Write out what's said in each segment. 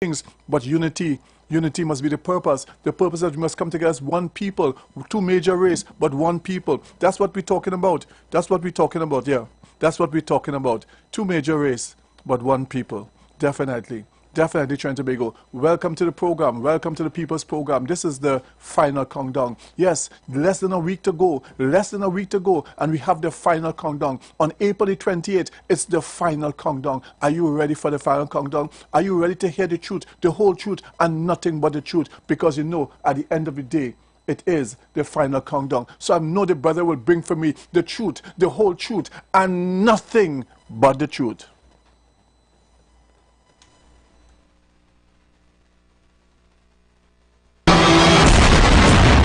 things, but unity. Unity must be the purpose. The purpose that we must come together as one people, two major race, but one people. That's what we're talking about. That's what we're talking about, yeah. That's what we're talking about. Two major race, but one people. Definitely. Definitely, Trinidad and Tobago. Welcome to the program. Welcome to the People's Program. This is the final countdown. Yes, less than a week to go. Less than a week to go. And we have the final countdown. On April the 28th, it's the final countdown. Are you ready for the final countdown? Are you ready to hear the truth, the whole truth, and nothing but the truth? Because you know, at the end of the day, it is the final countdown. So I know the brother will bring for me the truth, the whole truth, and nothing but the truth.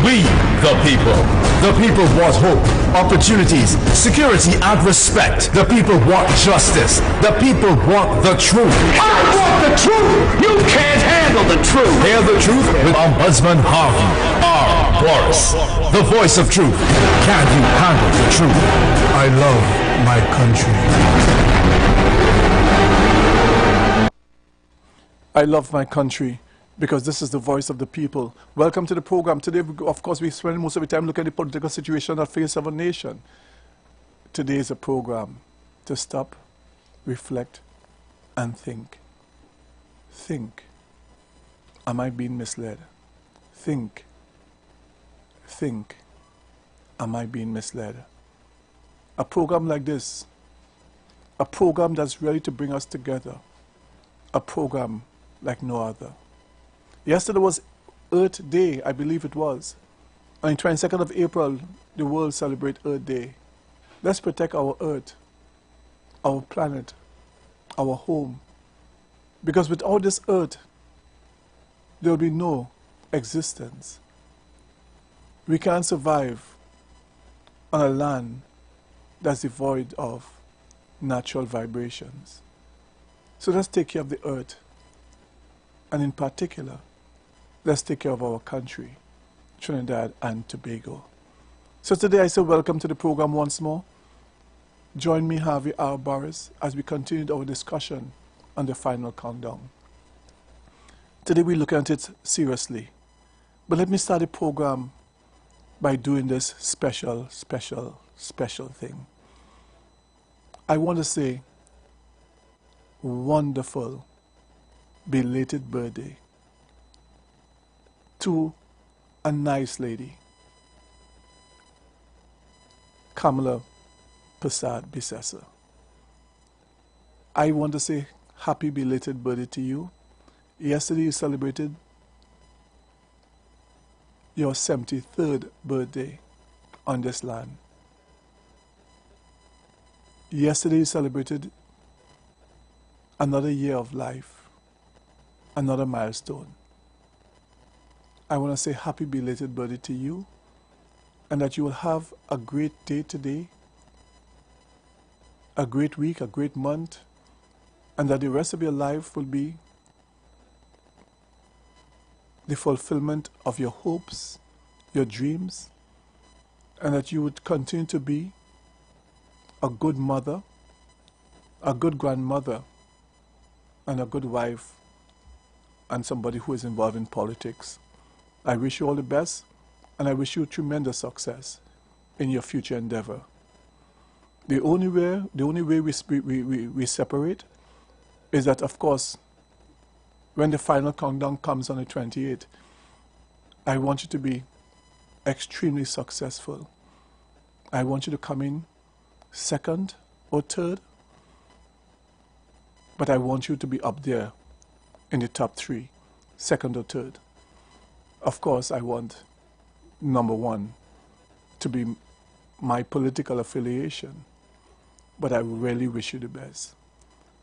We, the people want hope, opportunities, security, and respect. The people want justice. The people want the truth. I want the truth! You can't handle the truth! Hear the truth with Ombudsman Harvey R. Boris, the voice of truth. Can you handle the truth? I love my country. I love my country, because this is the voice of the people. Welcome to the program. Today, of course, we spend most of the time looking at the political situation that faces our nation. Today is a program to stop, reflect, and think. Think. Am I being misled? Think. Think. Am I being misled? A program like this, a program that's ready to bring us together, a program like no other. Yesterday was Earth Day, I believe it was. On the 22nd of April, the world celebrates Earth Day. Let's protect our Earth, our planet, our home. Because without this Earth, there will be no existence. We can't survive on a land that's devoid of natural vibrations. So let's take care of the Earth. And in particular, let's take care of our country, Trinidad and Tobago. So today I say welcome to the program once more. Join me, Harvey R. Boris, as we continue our discussion on the final countdown. Today we're looking at it seriously. But let me start the program by doing this special thing. I want to say wonderful belated birthday to a nice lady, Kamala Prasad Bisesa. I want to say happy belated birthday to you. Yesterday you celebrated your 73rd birthday on this land. Yesterday you celebrated another year of life, another milestone. I want to say happy belated birthday to you, and that you will have a great day today, a great week, a great month, and that the rest of your life will be the fulfillment of your hopes, your dreams, and that you would continue to be a good mother, a good grandmother, and a good wife, and somebody who is involved in politics. I wish you all the best, and I wish you tremendous success in your future endeavor. The only way we separate is that, of course, when the final countdown comes on the 28th, I want you to be extremely successful. I want you to come in second or third, but I want you to be up there in the top 3, second or third. Of course, I want number 1 to be my political affiliation, but I really wish you the best.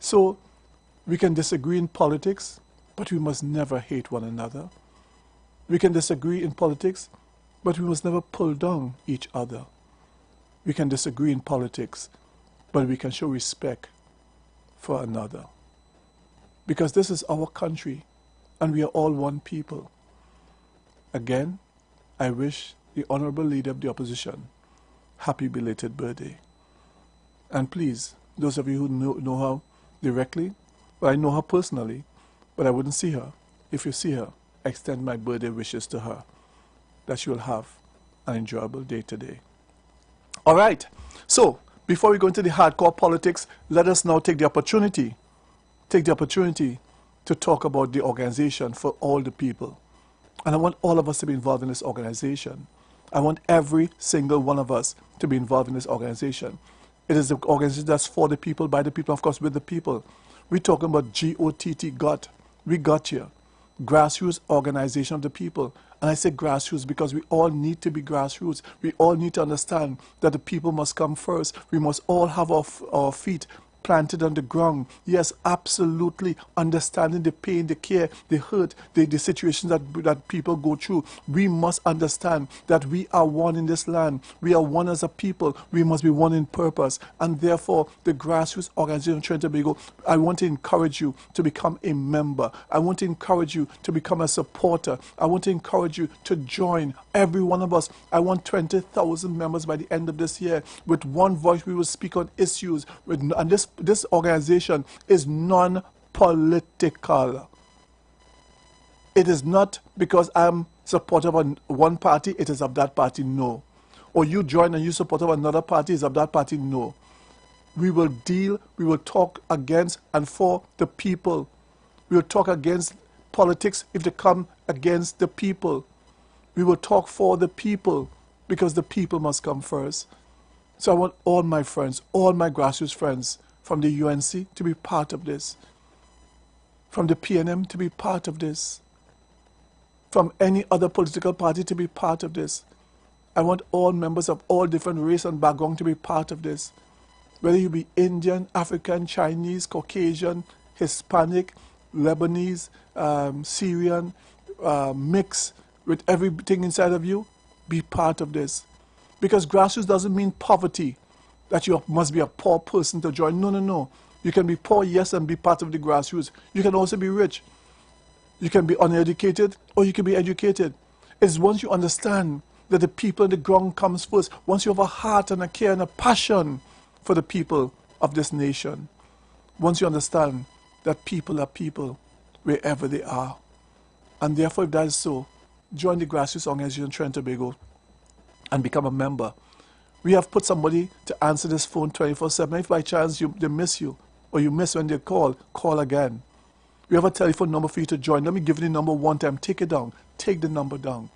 So, we can disagree in politics, but we must never hate one another. We can disagree in politics, but we must never pull down each other. We can disagree in politics, but we can show respect for another. Because this is our country, and we are all one people. Again, I wish the Honorable Leader of the Opposition happy belated birthday. And please, those of you who know her directly, well, I know her personally, but I wouldn't see her. If you see her, extend my birthday wishes to her, that she will have an enjoyable day today. All right, so before we go into the hardcore politics, let us now take the opportunity to talk about the organization for all the people. And I want all of us to be involved in this organization. I want every single one of us to be involved in this organization. It is an organization that's for the people, by the people, of course, with the people. We're talking about G-O-T-T, got. We got here. Grassroots organization of the people. And I say grassroots because we all need to be grassroots. We all need to understand that the people must come first. We must all have our feet planted on the ground. Yes, absolutely. Understanding the pain, the care, the hurt, the situations that people go through. We must understand that we are one in this land. We are one as a people. We must be one in purpose. And therefore, the grassroots organization of Trinidad and Tobago, I want to encourage you to become a member. I want to encourage you to become a supporter. I want to encourage you to join. Every one of us. I want 20,000 members by the end of this year. With one voice, we will speak on issues. And this organization is non-political. It is not because I'm supportive of one party, it is of that party, no. Or you join and you support of another party, is of that party, no. We will talk against and for the people. We will talk against politics if they come against the people. We will talk for the people because the people must come first. So I want all my friends, all my grassroots friends from the UNC to be part of this, from the PNM to be part of this, from any other political party to be part of this. I want all members of all different race and background to be part of this. Whether you be Indian, African, Chinese, Caucasian, Hispanic, Lebanese, Syrian, mix with everything inside of you, be part of this. Because grassroots doesn't mean poverty, that you must be a poor person to join. No, no, no. You can be poor, yes, and be part of the grassroots. You can also be rich. You can be uneducated or you can be educated. It's once you understand that the people on the ground comes first, once you have a heart and a care and a passion for the people of this nation, once you understand that people are people wherever they are. And therefore, if that is so, join the grassroots organization Trinidad and Tobago and become a member. We have put somebody to answer this phone 24/7. If by chance they miss you or you miss when they call again. We have a telephone number for you to join. Let me give you the number one time. Take it down. Take the number down.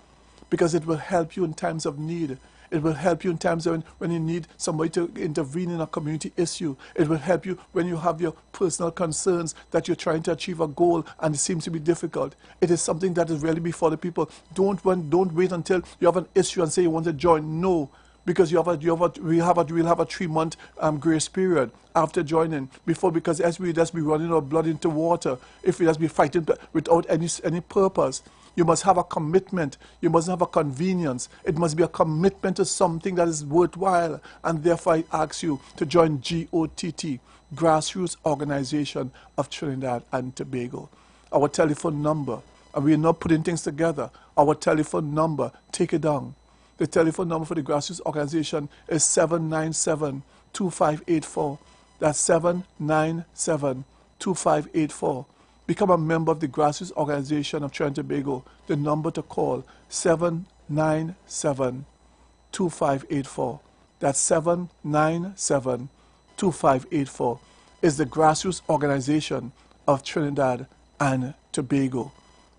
Because it will help you in times of need. It will help you in times when you need somebody to intervene in a community issue. It will help you when you have your personal concerns that you're trying to achieve a goal and it seems to be difficult. It is something that is really before the people. Don't wait until you have an issue and say you want to join. No, because we'll have a 3-month grace period after joining. Because as we just be running our blood into water, if we just be fighting without any purpose. You must have a commitment. You must have a convenience. It must be a commitment to something that is worthwhile. And therefore, I ask you to join GOTT, Grassroots Organization of Trinidad and Tobago. Our telephone number, and we are not putting things together. Our telephone number, take it down. The telephone number for the Grassroots Organization is 797-2584. That's 797-2584. Become a member of the Grassroots Organization of Trinidad and Tobago. The number to call, 797-2584. That's 797-2584. Is the Grassroots Organization of Trinidad and Tobago.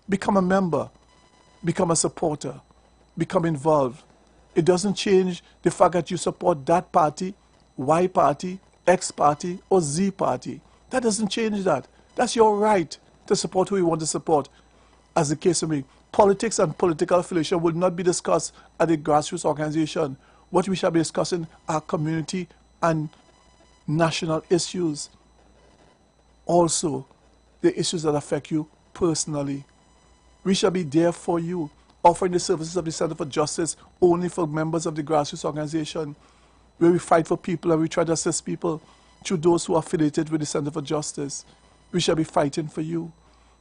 Become a member. Become a supporter. Become involved. It doesn't change the fact that you support that party, Y party, X party, or Z party. That doesn't change that. That's your right to support who you want to support. As the case may be, politics and political affiliation will not be discussed at the grassroots organization. What we shall be discussing are community and national issues. Also, the issues that affect you personally. We shall be there for you, offering the services of the Center for Justice only for members of the grassroots organization, where we fight for people and we try to assist people through those who are affiliated with the Center for Justice. We shall be fighting for you.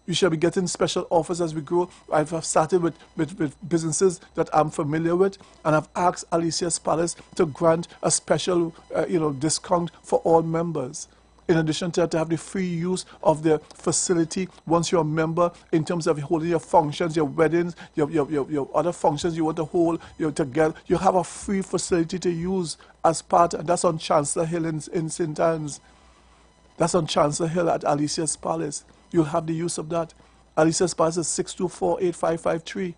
You shall be getting special offers as we grow. I've started with businesses that I'm familiar with, and I've asked Alicia's Palace to grant a special discount for all members. In addition to that, to have the free use of the facility once you're a member, in terms of holding your functions, your weddings, your other functions you want to hold, you have a free facility to use as part, and that's on Chancellor Hill in St. Anne's. That's on Chancellor Hill at Alicia's Palace. You'll have the use of that. Alicia's Palace is 624-8553.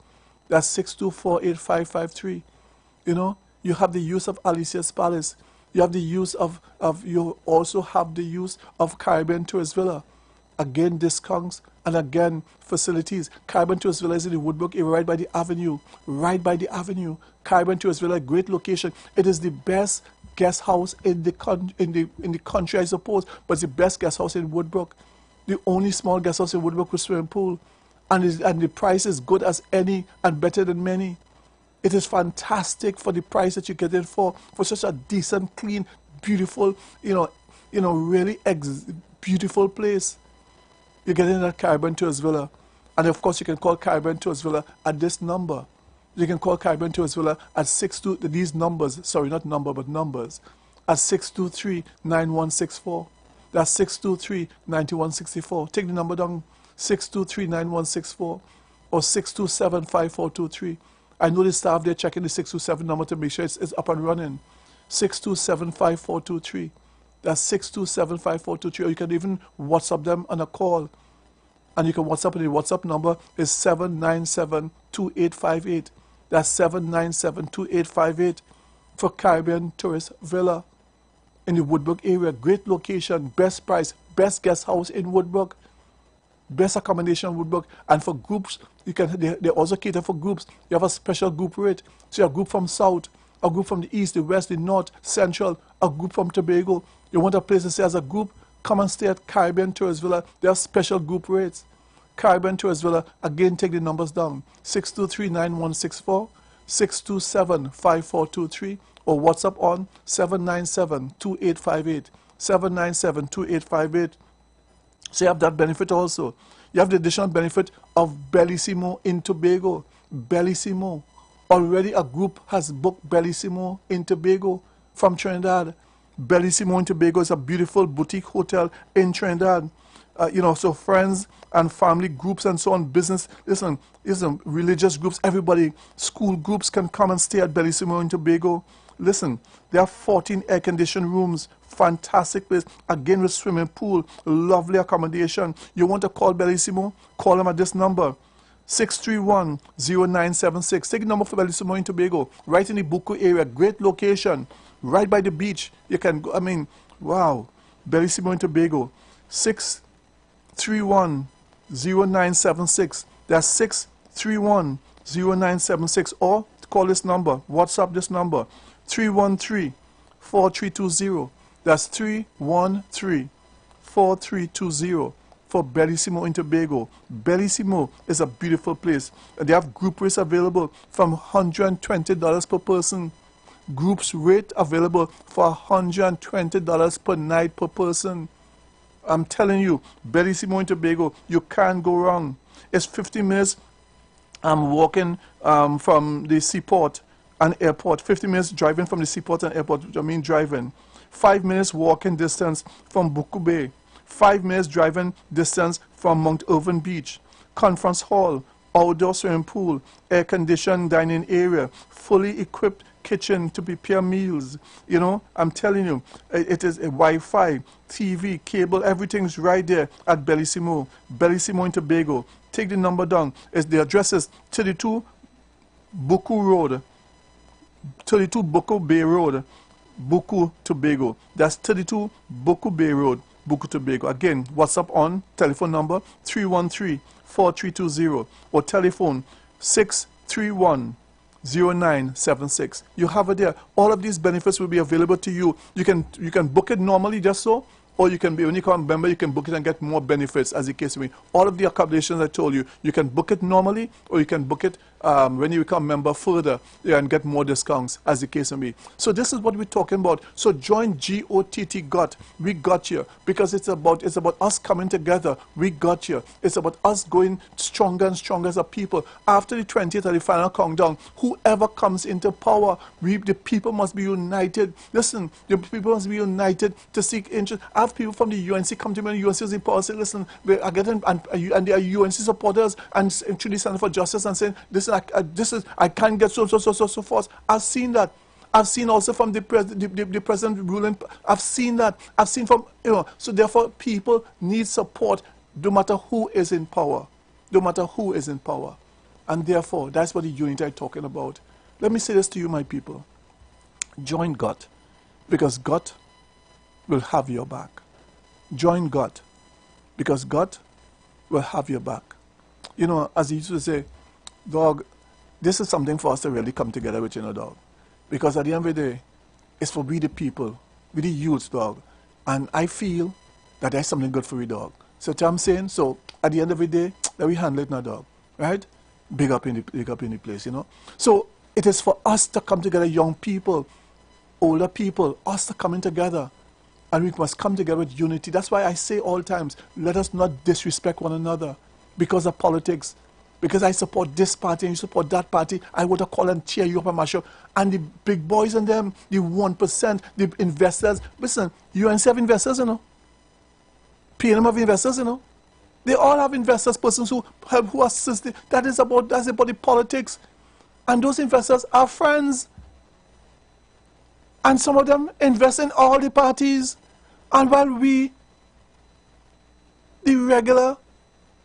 That's 624-8553. You know, you have the use of Alicia's Palace. You have the use you also have the use of Caribbean Tourist Villa. Again, discounts and again, facilities. Caribbean Tourist Villa is in the Woodbrook area, right by the avenue. Right by the avenue. Caribbean Tourist Villa, great location. It is the best guest house in the country, I suppose, but it's the best guest house in Woodbrook. The only small guest house in Woodbrook with swimming pool. And the price is good as any and better than many. It is fantastic for the price that you get it for such a decent, clean, beautiful, really beautiful place. You get in at Caribbean Tourist Villa. And of course, you can call Caribbean Tourist Villa at this number. You can call Caribbean Tourist Villa at these numbers, sorry, not number, but numbers, at 623-9164. That's 623-9164. Take the number down, 623-9164 or 627-5423. I know the staff, they're checking the 627 number to make sure it's up and running. 627-5423. That's 627-5423. Or you can even WhatsApp them on a call. And you can WhatsApp, and the WhatsApp number is 797-2858. That's 797-2858 for Caribbean Tourist Villa in the Woodbrook area. Great location, best price, best guest house in Woodbrook. Best accommodation in Woodbrook. And for groups, they also cater for groups. You have a special group rate. So you have a group from South, a group from the East, the West, the North, Central, a group from Tobago. You want a place to stay as a group? Come and stay at Caribbean Tourist Villa. They have special group rates. Caribbean Tourist Villa, again, take the numbers down. 623-9164, 627-5423, or WhatsApp on 797-2858, 797-2858. So you have that benefit also. You have the additional benefit of Bellissimo in Tobago. Bellissimo. Already a group has booked Bellissimo in Tobago from Trinidad. Bellissimo in Tobago is a beautiful boutique hotel in Trinidad. So friends and family groups and so on, business, listen, religious groups, everybody, school groups can come and stay at Bellissimo in Tobago. Listen, there are 14 air-conditioned rooms, fantastic place, again with swimming pool, lovely accommodation. You want to call Bellissimo? Call them at this number, 631-0976. Take the number for Bellissimo in Tobago, right in the Buku area, great location, right by the beach. You can go, wow, Bellissimo in Tobago, 631-0976. That's 631-0976, or call this number, WhatsApp this number, 313-4320. That's 313-4320 for Bellissimo in Tobago. Bellissimo is a beautiful place. And they have group rates available from $120 per person. Groups rate available for $120 per night per person. I'm telling you, Bellissimo in Tobago, you can't go wrong. It's 50 minutes walking from the seaport and airport. 50 minutes driving from the seaport and airport, driving. 5 minutes walking distance from Buku Bay. 5 minutes driving distance from Mount Irvin Beach. Conference hall, outdoor swimming pool, air-conditioned dining area, fully equipped kitchen to prepare meals. I'm telling you, it is a Wi-Fi, TV, cable, everything's right there at Bellissimo. Bellissimo in Tobago. Take the number down. The address is 32 Buku Road, 32 Buku Bay Road, Buku, Tobago. That's 32 Buku Bay Road, Buku, Tobago. Again, WhatsApp on, telephone number 313-4320 or telephone 631-0976. You have it there. All of these benefits will be available to you. You can book it normally just so, or you can be, when you become a member, you can book it and get more benefits as the case may be. All of the accommodations I told you, you can book it normally, or you can book it when you become a member further, and get more discounts, as the case may be. So this is what we're talking about. So join GOTT, GOT. We got you, because it's about us coming together. We got you. It's about us going stronger and stronger as a people. After the 20th of the final countdown, whoever comes into power, the people must be united. Listen, the people must be united to seek interest. I have people from the UNC come to me, and the UNC is the power, say, listen, we are getting, and they are UNC supporters, and truly stand for justice, and saying, listen, I can't get so forth. I've seen that. I've seen also from the president ruling. I've seen that. I've seen from, so therefore people need support no matter who is in power. No matter who is in power. And therefore, that's what the unity I'm talking about. Let me say this to you, my people. Join God, because God will have your back. Join God, because God will have your back. As he used to say, dog, this is something for us to really come together with, dog. Because at the end of the day, it's for we the people, we the youth, dog. And I feel that there's something good for we, dog. So what I'm saying, so at the end of the day, that we handle it now, dog. Right? Big up in the place, So it is for us to come together, young people, older people, us to coming together. And we must come together with unity. That's why I say all times, let us not disrespect one another because of politics. Because I support this party and you support that party, I would have called and cheer you up and mash up. And the big boys and them, the 1%, the investors. Listen, UNC have investors, PNM have investors, They all have investors, persons who help, who assist. That's about the politics. And those investors are friends. And some of them invest in all the parties. And while we, the regular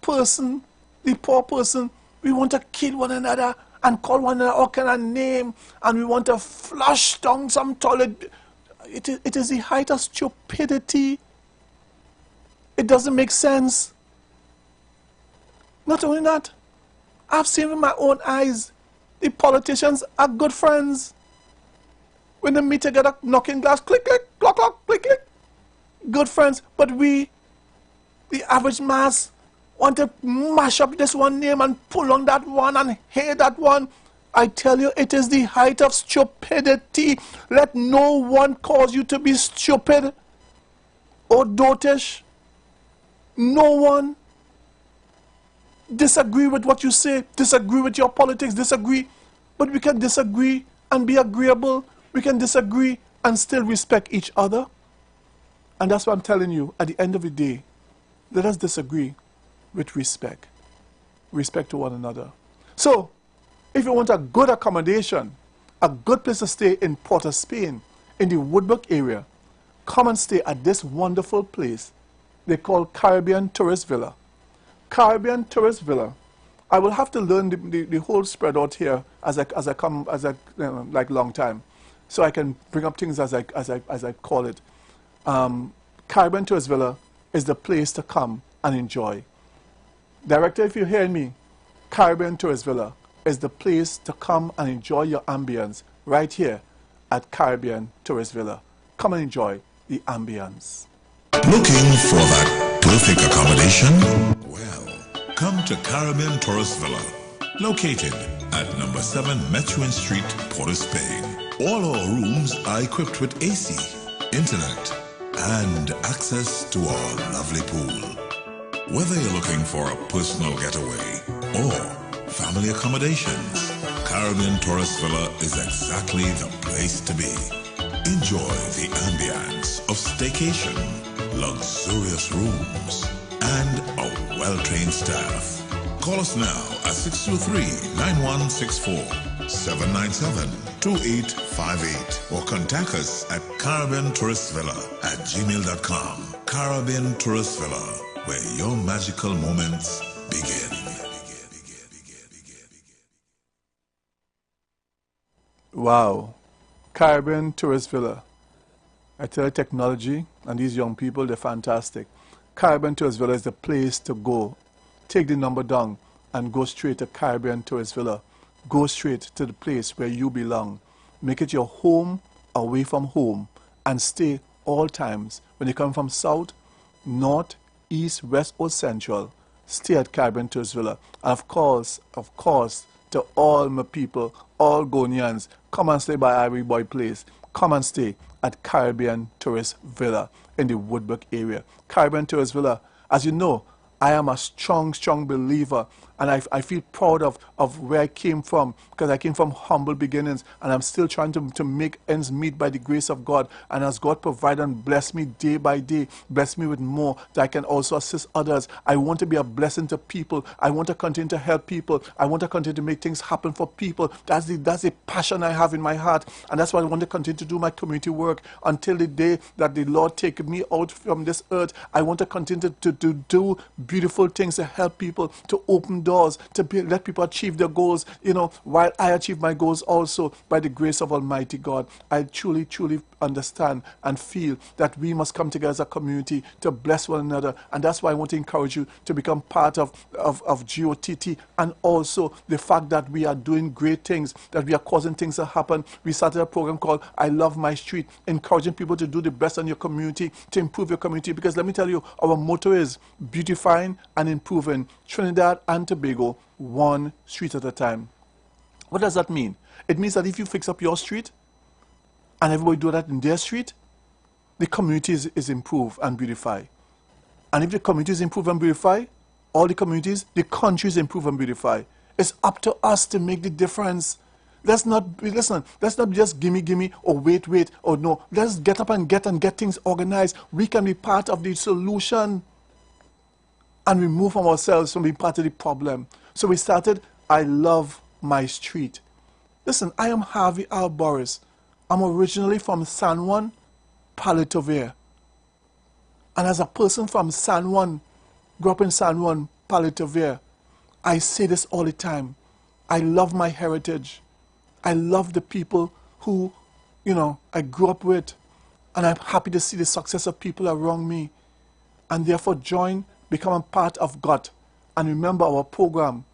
person, the poor person, we want to kill one another and call one another all kind of name, and we want to flush down some toilet. It is the height of stupidity. It doesn't make sense. Not only that, I've seen with my own eyes, the politicians are good friends. When they meet together, knocking glass, click, click, clock, clock, click, click. Good friends, but we, the average mass, want to mash up this one name and pull on that one and hate that one. I tell you, it is the height of stupidity. Let no one cause you to be stupid or dotish. No one. Disagree with what you say, disagree with your politics, disagree. But we can disagree and be agreeable. We can disagree and still respect each other. And that's what I'm telling you. At the end of the day, let us disagree with respect. Respect to one another. So, if you want a good accommodation, a good place to stay in Port of Spain, in the Woodbrook area, come and stay at this wonderful place they call Caribbean Tourist Villa. Caribbean Tourist Villa. I will have to learn the whole spread out here as I come like long time, so I can bring up things as I call it. Caribbean Tourist Villa is the place to come and enjoy. Director, if you're hearing me, Caribbean Tourist Villa is the place to come and enjoy your ambience right here at Caribbean Tourist Villa. Come and enjoy the ambience. Looking for that perfect accommodation? Well, come to Caribbean Tourist Villa, located at number 7 Methuen Street, Port of Spain. All our rooms are equipped with AC, internet, and access to our lovely pool. Whether you're looking for a personal getaway or family accommodations, Caribbean Tourist Villa is exactly the place to be. Enjoy the ambience of staycation, luxurious rooms, and a well-trained staff. Call us now at 623-9164, 797-2858, or contact us at caribbeantourist.villa@gmail.com. Caribbean Tourist Villa, where your magical moments begin. Wow. Caribbean Tourist Villa. I tell you, technology and these young people, they're fantastic. Caribbean Tourist Villa is the place to go. Take the number down and go straight to Caribbean Tourist Villa. Go straight to the place where you belong. Make it your home away from home and stay all times. When you come from south, north, east, west, or central, stay at Caribbean Tourist Villa. And of course, to to all my people, all Ghanaians, come and stay by Ivory Boy Place. Come and stay at Caribbean Tourist Villa in the Woodbrook area. Caribbean Tourist Villa, as you know, I am a strong, strong believer, and I feel proud of where I came from, because I came from humble beginnings, and I'm still trying to make ends meet by the grace of God. And as God provides and bless me day by day, bless me with more, that I can also assist others. I want to be a blessing to people. I want to continue to help people. I want to continue to make things happen for people. That's the passion I have in my heart, and that's why I want to continue to do my community work until the day that the Lord take me out from this earth. I want to continue to do beautiful things, to help people, to open doors, let people achieve their goals, you know, while I achieve my goals also by the grace of Almighty God. I truly, truly understand and feel that we must come together as a community to bless one another, and that's why I want to encourage you to become part of GOTT, and also the fact that we are doing great things, that we are causing things to happen. We started a program called I Love My Street, encouraging people to do the best in your community, to improve your community, because let me tell you, our motto is beautifying and improving Trinidad and Tobago, one street at a time. What does that mean? It means that if you fix up your street and everybody do that in their street, the community is improved and beautified. And if the community is improved and beautified, all the communities, the country is improved and beautified. It's up to us to make the difference. Let's not just gimme or wait or no. Let's get up and get things organized. We can be part of the solution and remove from ourselves from being part of the problem. So we started I Love My Street. Listen, I am Harvey R. Boris. I'm originally from San Juan, Paletovere. And as a person from San Juan, grew up in San Juan, Paletovere, I say this all the time. I love my heritage. I love the people who, you know, I grew up with. And I'm happy to see the success of people around me. And therefore become a part of God. And remember our program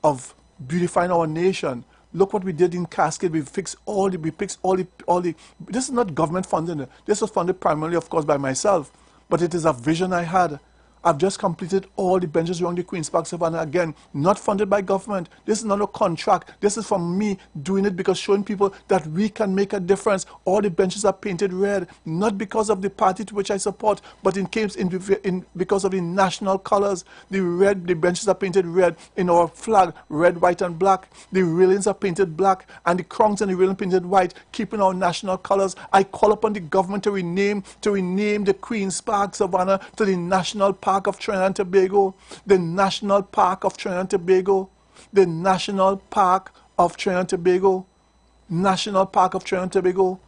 of beautifying our nation. Look what we did in Cascade. We fixed all the, this is not government funding. This was funded primarily, of course, by myself. But it is a vision I had. I've just completed all the benches around the Queen's Park Savannah. Again, not funded by government. This is not a contract. This is from me doing it because showing people that we can make a difference. All the benches are painted red, not because of the party to which I support, but because of the national colors. The benches are painted red in our flag, red, white, and black. The railings are painted black, and the crowns and the railing painted white, keeping our national colors. I call upon the government to rename the Queen's Park Savannah to the National Park of Trinidad and Tobago, the National Park of Trinidad and Tobago, the National Park of Trinidad and Tobago, National Park of Trinidad and Tobago.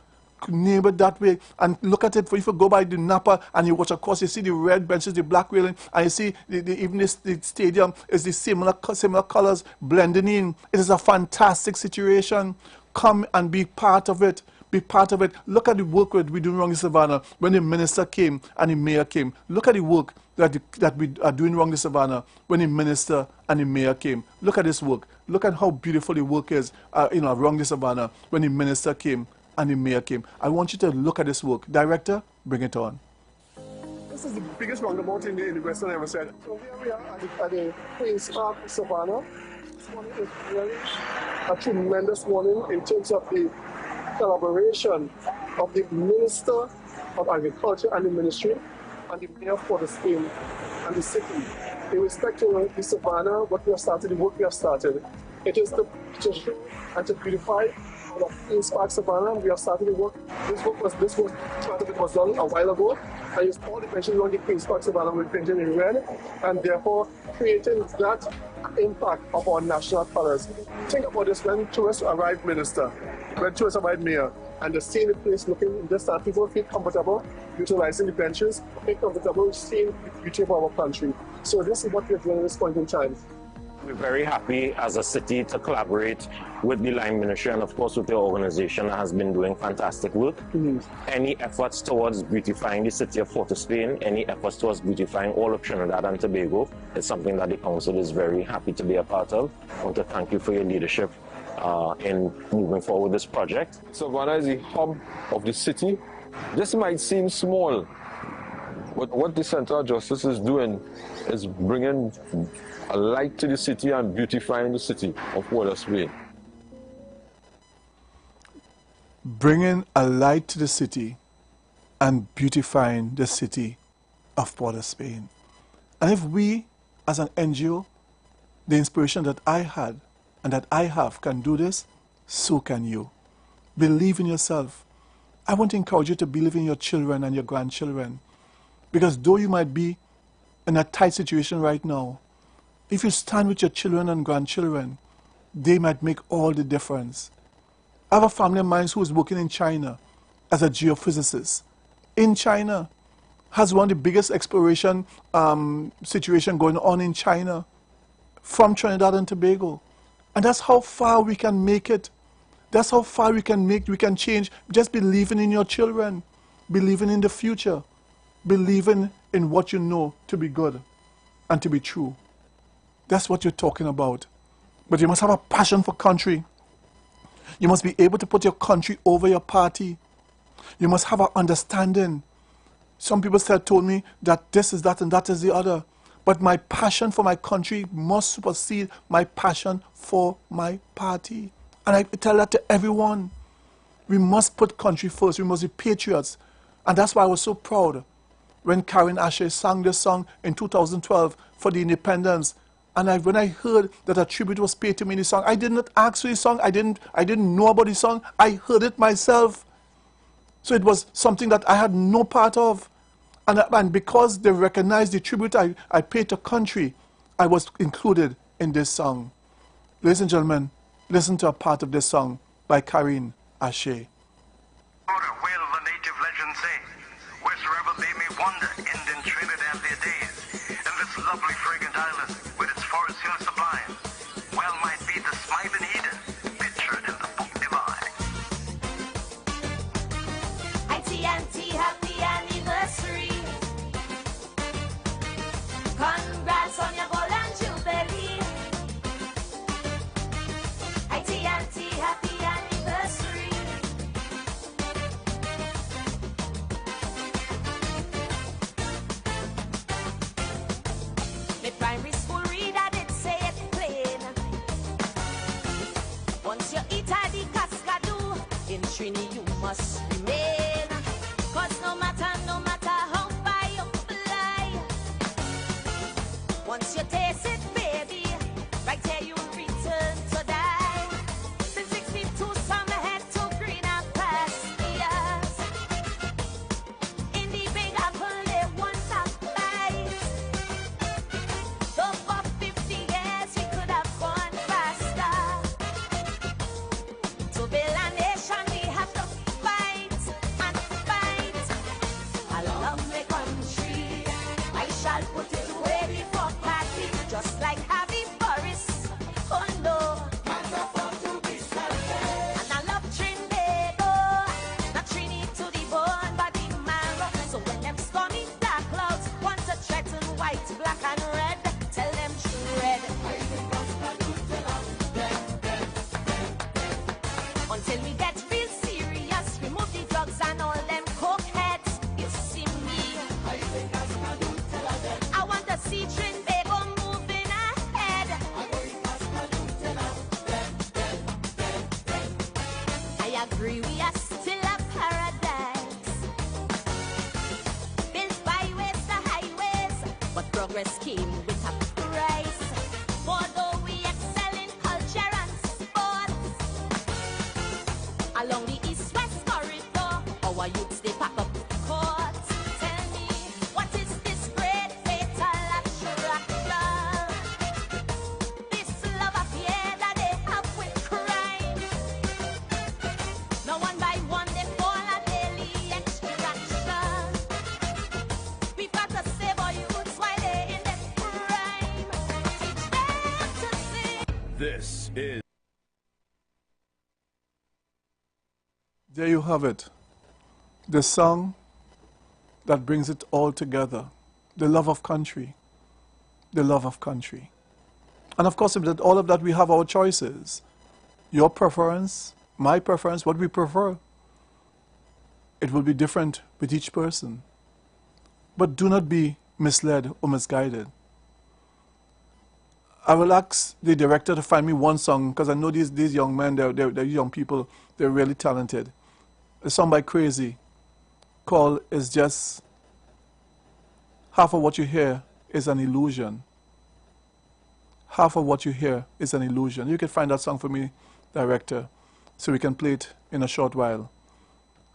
Name it that way, and look at it. If you go by the Napa and you watch across, you see the red benches, the black railing, and you see even the stadium is the similar colors blending in. It is a fantastic situation. Come and be part of it. Be part of it. Look at the work we're doing wrong in Savannah. When the minister came and the mayor came, look at the work that we are doing wrong in Savannah when the minister and the mayor came. Look at this work. Look at how beautiful the work is, wrong in Savannah when the minister came and the mayor came. I want you to look at this work. Director, bring it on. This is the biggest roundabout in the Western Hemisphere. So here we are at the Queen's Park, Savannah. This one is really a tremendous morning in terms of the collaboration of the Minister of Agriculture and the Ministry and the Mayor for the state and the city. In respect to the Savannah, what we have started, the work we have started, it is to show and to beautify our Queen's Park Savannah. We have started the work. This work was done a while ago. I used all the benches on the Queen's Park Savannah with painted in red, and therefore creating that impact of our national colors. Think about this: when tourists arrive, minister, when tourists arrive, mayor, and they see the place looking this, and people feel comfortable utilizing the benches, feel comfortable seeing the beauty of our country. So this is what we're doing at this point in time. We're very happy as a city to collaborate with the Line Ministry and of course with the organization that has been doing fantastic work. Any efforts towards beautifying the city of Port of Spain, any efforts towards beautifying all of Trinidad and Tobago is something that the council is very happy to be a part of. I want to thank you for your leadership in moving forward this project. Savannah is the hub of the city. This might seem small, but But what the Center of Justice is doing is bringing a light to the city and beautifying the city of Port of Spain. Bringing a light to the city and beautifying the city of Port of Spain. And if we, as an NGO, the inspiration that I had and that I have can do this, so can you. Believe in yourself. I want to encourage you to believe in your children and your grandchildren. Because though you might be in a tight situation right now, if you stand with your children and grandchildren, they might make all the difference. I have a family of mine who is working in China as a geophysicist. In China, has one of the biggest exploration situation going on in China from Trinidad and Tobago. And that's how far we can make it. That's how far we can change. Just believing in your children, believing in the future, believing in what you know to be good and to be true. That's what you're talking about. But you must have a passion for country. You must be able to put your country over your party. You must have an understanding. Some people told me that this is that and that is the other. But my passion for my country must supersede my passion for my party. And I tell that to everyone. We must put country first. We must be patriots. And that's why I was so proud when Karen Ashe sang this song in 2012 for the independence. And when I heard that a tribute was paid to me in the song, I did not ask for the song. I didn't know about the song. I heard it myself. So it was something that I had no part of. And because they recognized the tribute I paid to country, I was included in this song. Ladies and gentlemen, listen to a part of this song by Karen Ashe. Will the native legends say, wheresoever they may wander, end in Trinidad their days, and this lovely fragrant island with its forest hills sublime, well might be the smiling Eden pictured in the book divine. ITNT, happy anniversary. Congrats on your golden jubilee. ITNT, happy anniversary. The primary school reader did say it plain. Once you eat at the cascadoo, in Trini you must remain. Cause no matter how far you fly, once you taste it, baby, right here you return to die. Since 6 feet 2 summer head to greener pastures, in the big apple they once have bite. Though for 50 years we could have gone faster. To build a nation we have to fight and fight. I love my country, I shall put it away before party, just like Harvey Boris. Oh no, and I love Trinidad, not Trini to the bone, but the marrow. So when them stormy dark clouds want to threaten white, black and red, tell them shred. Until we get real serious, remove the drugs and all them cokeheads. You see me, I want to see Trinbago moving ahead. I agree, we are still a paradise, built byways to highways, but progress came with a price. For though we excel in culture and sports, along the east-west corridor, our youths they pack up courts. Tell me, what is this great fatal attraction? This love affair that they have with crime. Now one by one they fall a daily extraction. We've got to save our youths while they're in their prime. Teach them to sing. This is There you have it. The song that brings it all together. The love of country. The love of country. And of course, with all of that, we have our choices. Your preference, my preference, what we prefer. It will be different with each person. But do not be misled or misguided. I will ask the director to find me one song, because I know these young men, they're young people, they're really talented. A song by Crazy called It's Just Half of What You Hear is an Illusion. Half of what you hear is an illusion. You can find that song for me, director, so we can play it in a short while.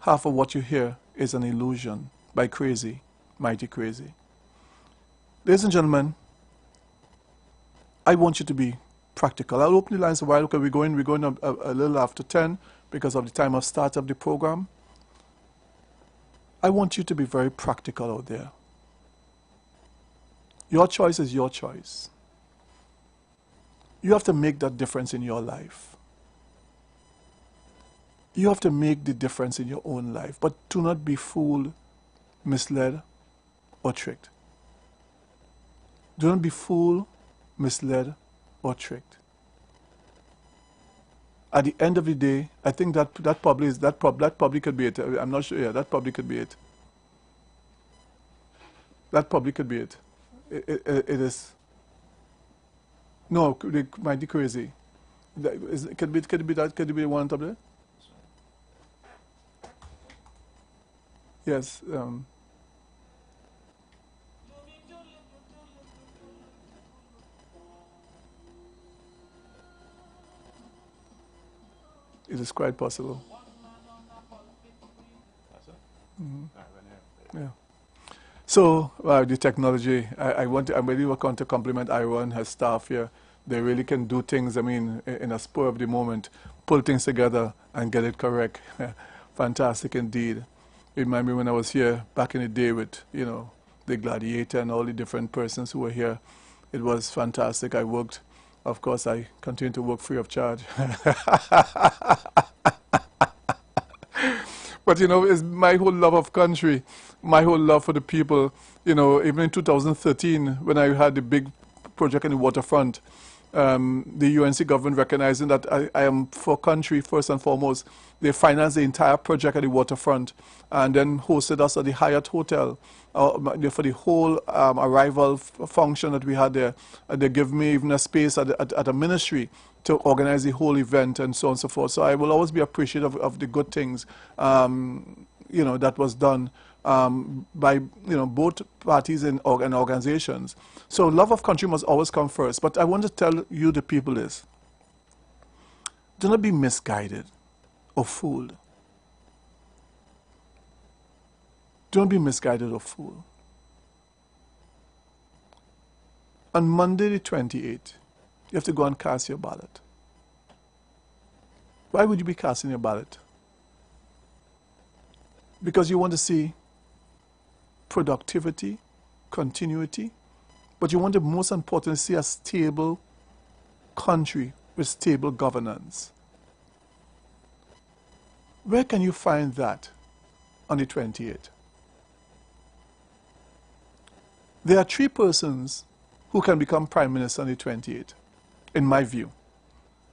Half of What You Hear is an Illusion by Crazy, Mighty Crazy. Ladies and gentlemen, I want you to be practical. I'll open the lines a while because we're going a little after 10 because of the time of start of the program. I want you to be very practical out there. Your choice is your choice. You have to make that difference in your life. You have to make the difference in your own life, but do not be fooled, misled, or tricked. Do not be fooled, misled, or tricked. At the end of the day, I think that probably could be it. I'm not sure. Yeah, that probably could be it. That probably could be it. It is. No, they might be Crazy. Could it be that? Could it be the one on top there? Yes. It is quite possible. Yeah. So the technology, I really want to compliment IWER and her staff here. They really can do things, I mean, in a spur of the moment, pull things together and get it correct. Fantastic indeed. It reminded me when I was here back in the day with, you know, the Gladiator and all the different persons who were here. It was fantastic. I worked. Of course, I continue to work free of charge. But, you know, it's my whole love of country, my whole love for the people. You know, even in 2013, when I had the big project in the waterfront, the UNC government recognizing that I am for country first and foremost. They financed the entire project at the waterfront and then hosted us at the Hyatt Hotel for the whole arrival function that we had there. They gave me even a space at a ministry to organize the whole event and so on and so forth. So I will always be appreciative of the good things, you know, that was done by, you know, both parties and organizations. So love of country must always come first. But I want to tell you, the people, is do not be misguided or fooled. Don't be misguided or fooled. On Monday the 28th, you have to go and cast your ballot. Why would you be casting your ballot? Because you want to see productivity, continuity, but you want to most importantly see a stable country with stable governance. Where can you find that on the 28th? There are three persons who can become Prime Minister on the 28th, in my view.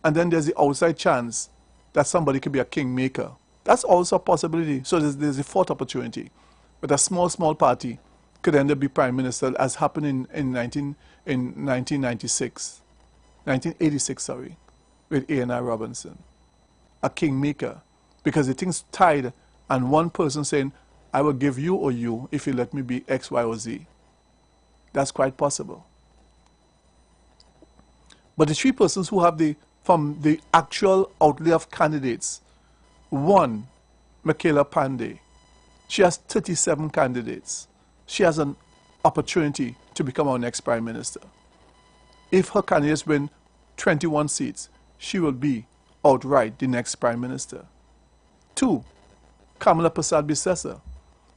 And then there's the outside chance that somebody could be a kingmaker. That's also a possibility. So there's a fourth opportunity. But a small party could end up be Prime Minister, as happened in 1986, sorry, with A.N.R. Robinson. A kingmaker. Because the thing's tied, and one person saying, I will give you or you if you let me be X, Y, or Z. That's quite possible. But the three persons who have from the actual outlay of candidates, one, Michaela Pandey, she has 37 candidates. She has an opportunity to become our next Prime Minister. If her candidates win 21 seats, she will be outright the next Prime Minister. Two, Kamala Persad-Bissessar.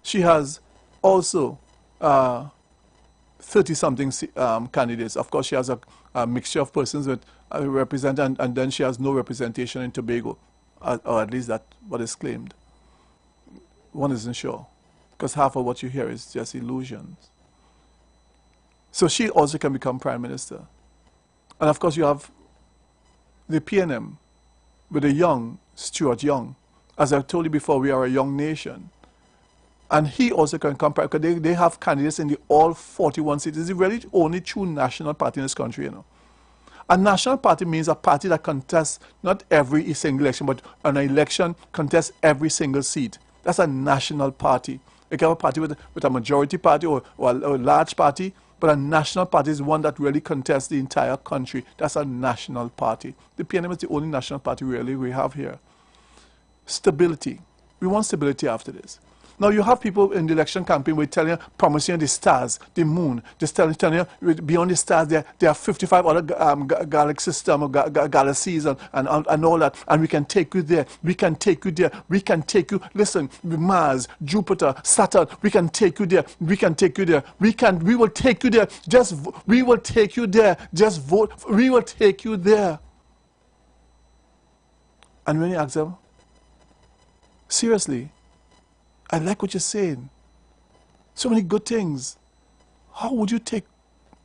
She has also 30-something candidates. Of course, she has a mixture of persons that represent, and then she has no representation in Tobago, or at least that's what is claimed. One isn't sure, because half of what you hear is just illusions. So she also can become Prime Minister. And of course, you have the PNM with the young Stuart Young. As I told you before, we are a young nation. And he also can compare, because they have candidates in the all 41 cities. It's really only true national party in this country, you know. A national party means a party that contests not every single election, but an election contests every single seat. That's a national party. You can have a party with a majority party or a large party, but a national party is one that really contests the entire country. That's a national party. The PNM is the only national party really we have here. Stability. We want stability after this. Now you have people in the election campaign who are telling you, promising you the stars, the moon, just telling you beyond the stars there are 55 other galaxy systems or galaxies and all that, and we can take you there, we can take you there, we can take you, listen, Mars, Jupiter, Saturn, we can take you there, we can take you there, we will take you there, we will take you there, just vote, we will take you there. And when you ask them, seriously, I like what you're saying. So many good things. How would you take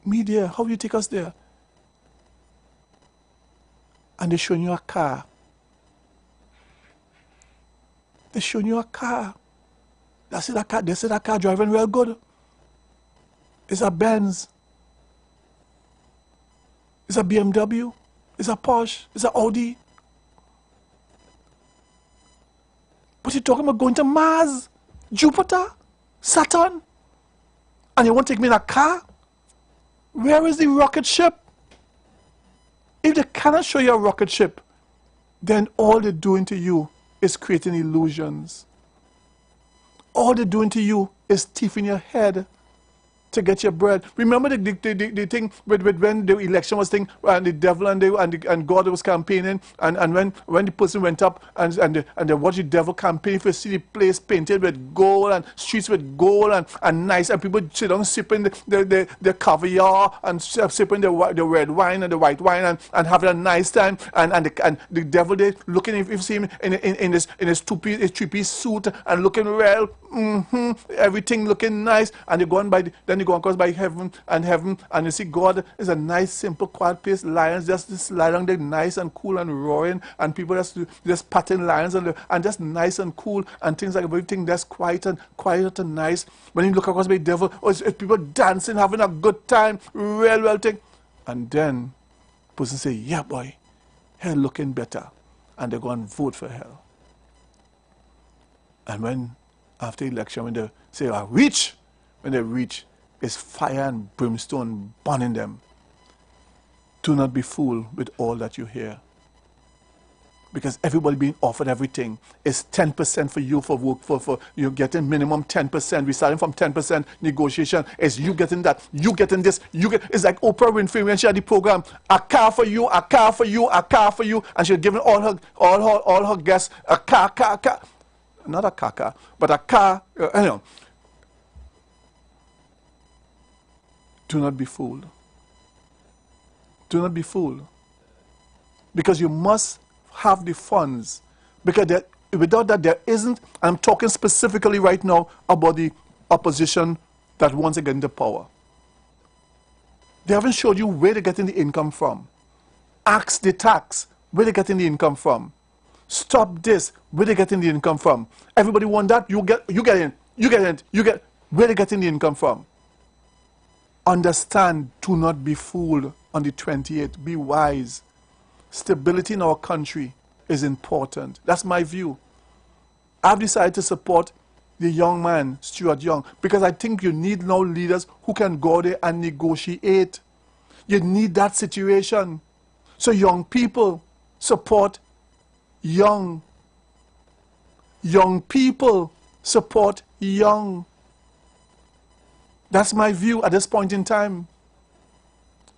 me there? How would you take us there? And they're showing you a car. They're showing you a car. They say that car driving real good. It's a Benz. It's a BMW. It's a Porsche. It's an Audi. But you're talking about going to Mars, Jupiter, Saturn, and you want to take me in a car? Where is the rocket ship? If they cannot show you a rocket ship, then all they're doing to you is creating illusions. All they're doing to you is thief in your head to get your bread. Remember the thing with when the election was thing, and the devil and God was campaigning, and when the person went up and they watched the devil campaign, if you see the place painted with gold and streets with gold and nice, and people sit down sipping the caviar and sipping the red wine and the white wine and having a nice time, and the devil there looking, if you see him in his three-piece suit and looking well, everything looking nice, and they go on then you go across by heaven, and you see God is a nice, simple, quiet place. Lions just lie down there nice and cool and roaring, and people just patting lions and just nice and cool, and things like everything that's quiet and nice. When you look across by the devil, it's people dancing, having a good time, well thing. And then person say, yeah boy, hell looking better, and they go and vote for hell. And when after election, when they say when they reach, it's fire and brimstone burning them. Do not be fooled with all that you hear. Because everybody being offered everything. It's 10% for you for work, for you getting minimum 10%. We're starting from 10% negotiation. It's you getting that, you getting this, it's like Oprah Winfrey when she had the program, a car for you, a car for you, a car for you, and she had given all her guests a car. Not a car, but a car, Do not be fooled. Do not be fooled. Because you must have the funds. Because without that, there isn't, I'm talking specifically right now about the opposition that wants to get into power. They haven't showed you where they're getting the income from. Axe the tax, where they're getting the income from. Stop this, where they're getting the income from. Everybody want that, you get where they're getting the income from. Understand, do not be fooled on the 28th. Be wise. Stability in our country is important. That's my view. I've decided to support the young man, Stuart Young, because I think you need now leaders who can go there and negotiate. You need that situation. So young people support young. Young people support young. That's my view at this point in time.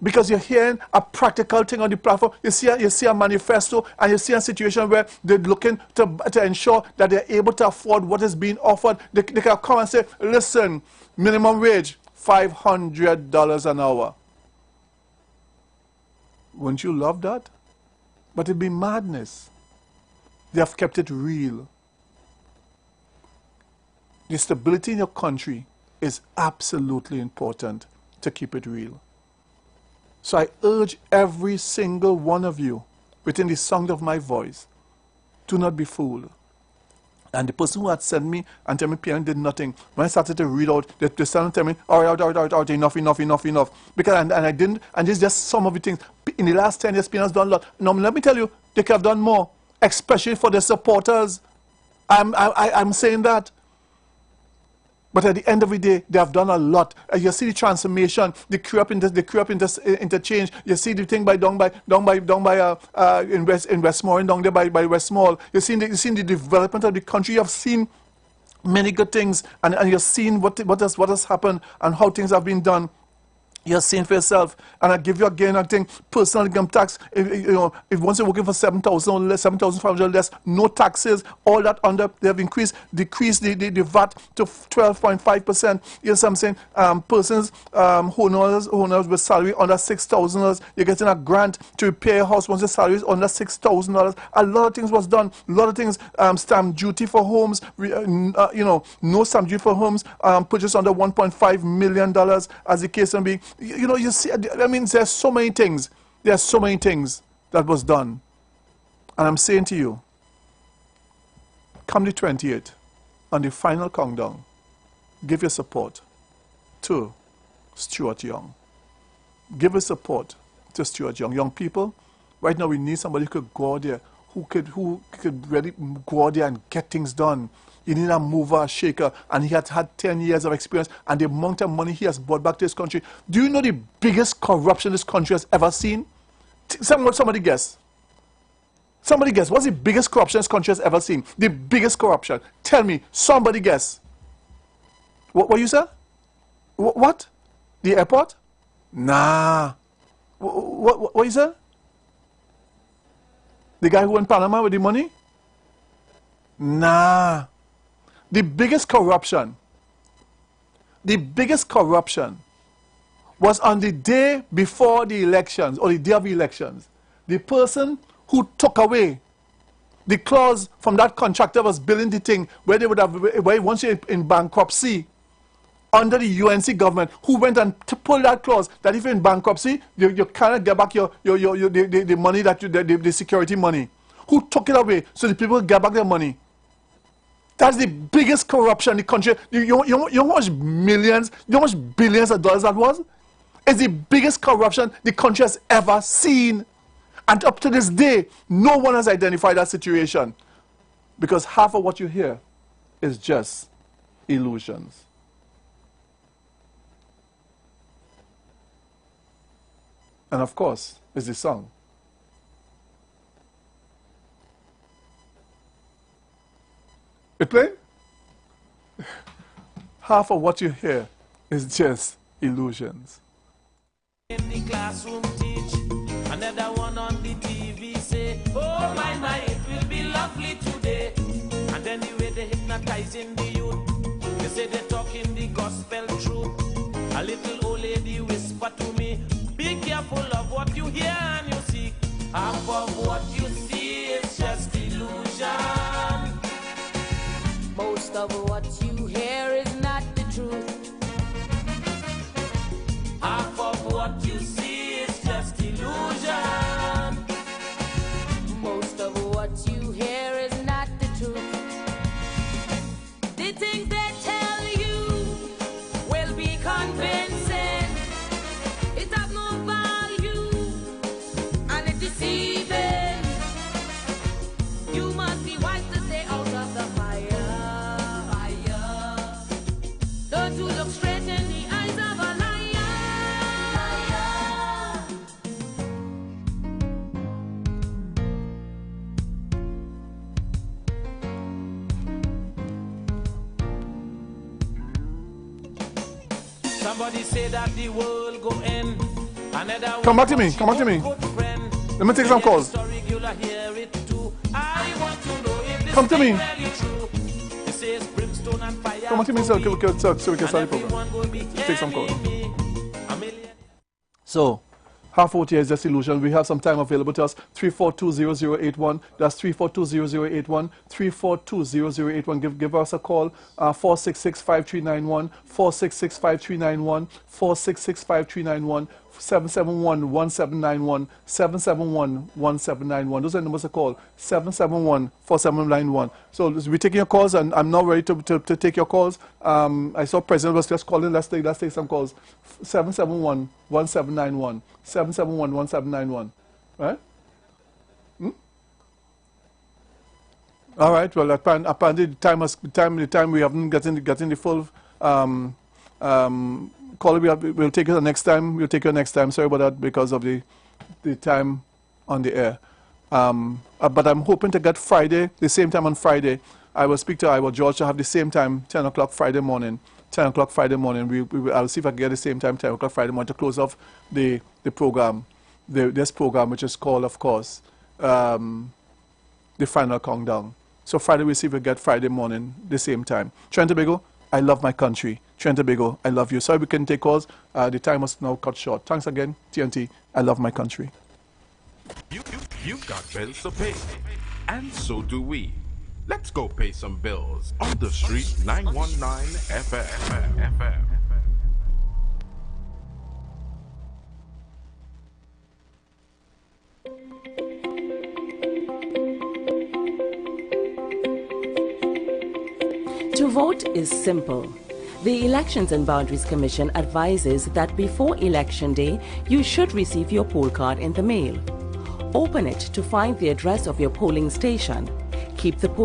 Because you're hearing a practical thing on the platform. You see a manifesto, and you see a situation where they're looking to ensure that they're able to afford what is being offered. They can come and say, listen, minimum wage, $500 an hour. Wouldn't you love that? But it'd be madness. They have kept it real. The stability in your country is absolutely important to keep it real. So I urge every single one of you within the sound of my voice, do not be fooled. And the person who had sent me and tell me PN did nothing. When I started to read out, they started to tell me, all right, enough. Because and I didn't, and this is just some of the things. In the last 10 years, PN has done a lot. Now let me tell you, they could have done more, especially for the supporters. I'm saying that. But at the end of the day, they have done a lot. You see the transformation, the creep interchange. You see the thing in Westmoreland, down there by Westmore. You've seen the development of the country. You've seen many good things, and you've seen what has happened and how things have been done. You're seeing for yourself, and I give you again, I think personal income tax. If once you're working for 7,000 or less, 7,500 less, no taxes, all that under they have decreased the VAT to 12.5%. You know what I'm saying? Persons owners with salary under $6,000, you're getting a grant to repair your house once your salary is under $6,000. A lot of things was done. A lot of things. Stamp duty for homes. No stamp duty for homes. Purchased under $1.5 million, as the case may be. You see, I mean, there's so many things. There's so many things that was done. And I'm saying to you, come the 28th, on the final countdown, give your support to Stuart Young. Give your support to Stuart Young. Young people, right now we need somebody who could go out there, who could really go out there and get things done. You need a mover, a shaker, and he has had 10 years of experience, and the amount of money he has brought back to this country. Do you know the biggest corruption this country has ever seen? Somebody guess. Somebody guess. What's the biggest corruption this country has ever seen? The biggest corruption. Tell me. Somebody guess. What you said? What? The airport? Nah. What you said? The guy who went to Panama with the money? Nah. The biggest corruption was on the day before the elections, or the day of the elections. The person who took away the clause from that contractor was building the thing where they would have, once you're in bankruptcy, under the UNC government, who went and pulled that clause that if you're in bankruptcy, you cannot get back the money the security money. Who took it away so the people get back their money? That's the biggest corruption in the country. You know how much millions, you know how much billions of dollars that was? It's the biggest corruption the country has ever seen. And up to this day, no one has identified that situation. Because half of what you hear is just illusions. And of course, it's the song. It play? Half of what you hear is just illusions. In the classroom teach, another one on the TV say, oh my, it will be lovely today. And then the way they hypnotizing the youth, they say they're talking the gospel truth. A little old lady whisper to me, be careful of what you hear and you see. Half of what you see is just illusion. Most of what you hear is not the truth. Half of what you see is just illusion. Most of what you hear is not the truth. The things they tell you will be convincing. It has no value and it's deceiving. You must be wise to stay out of the fire. Don't you look straight in the eyes of a liar. Somebody say that the world go end. Come back to me. Come back to me. Let me take some calls. Come to me. Come on to me so we can start the program. Take some calls. So, half 40 is just illusion. We have some time available to us. 3420081. That's 3420081. 3420081. Give us a call. 466-5391. 466-5391. 466-5391. 771-1791, 771-1791. Those are the numbers to call, 771-4791. So we're taking your calls, and I'm now ready to take your calls. I saw President was just calling. Let's take some calls. 771-1791, 771-1791. Right? All right. Well, apparently the time we haven't gotten the full call. We'll take it next time. We'll take it next time. Sorry about that because of the time on the air. But I'm hoping to get Friday, the same time on Friday. I will speak to IWER George to have the same time, 10 o'clock Friday morning. 10 o'clock Friday morning. I'll see if I can get the same time, 10 o'clock Friday morning, to close off the program, this program, which is called, of course, the final countdown. So Friday, we'll see if we get Friday morning, the same time. Trinidad and Tobago, I love my country. Trinidad and Tobago, I love you. Sorry we can take calls. The time is now cut short. Thanks again, TNT. I love my country. You've got bills to pay, and so do we. Let's go pay some bills on the street 919 FM. To vote is simple. The Elections and Boundaries Commission advises that before Election Day, you should receive your poll card in the mail. Open it to find the address of your polling station. Keep the poll